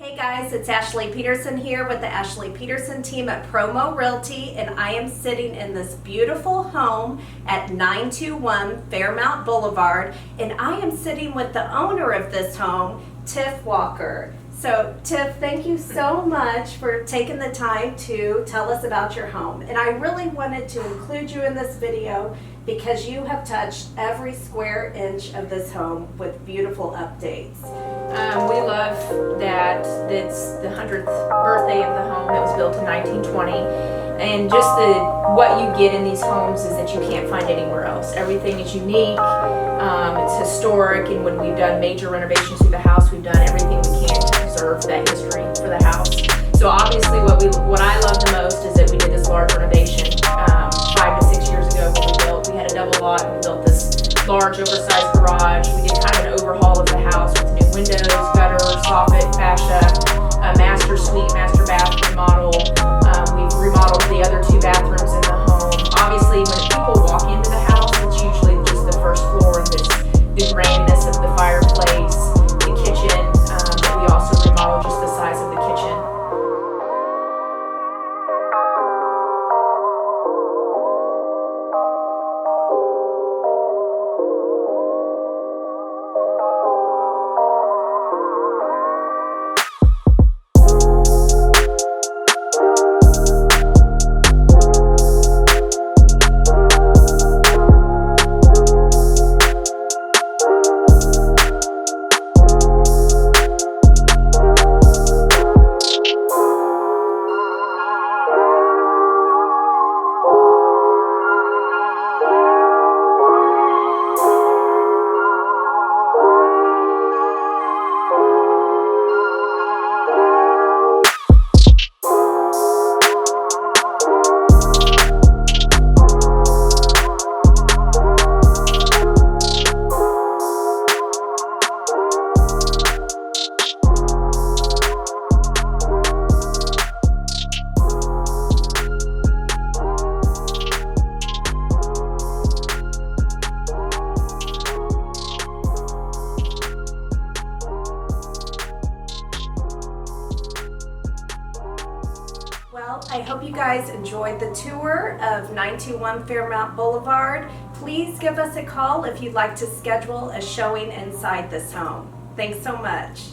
Hey guys, it's Ashley Peterson here with the Ashley Peterson team at Promo Realty, and I am sitting in this beautiful home at 921 Fairmount Boulevard, and I am sitting with the owner of this home, Tiff Walker. So Tiff, thank you so much for taking the time to tell us about your home. And I really wanted to include you in this video because you have touched every square inch of this home with beautiful updates. We love that it's the 100th birthday of the home that was built in 1920. And just what you get in these homes is that you can't find anywhere else. Everything is unique, it's historic, and when we've done major renovations to the house, we've done everything we can to preserve that history for the house. So obviously what I love the most is that we did this large renovation 5 to 6 years ago when we had a double lot, and we built this large oversized garage. We did kind of an overhaul of the house with new windows, gutters, soffit, fascia, a master suite, master bath remodel. We've remodeled the other 2 bathrooms in the home. Obviously, when people walk into the house, it's usually just the first floor and the grandness of the fireplace, the kitchen, that we also remodeled just the size of the kitchen. Well, I hope you guys enjoyed the tour of 921 Fairmount Boulevard. Please give us a call if you'd like to schedule a showing inside this home. Thanks so much.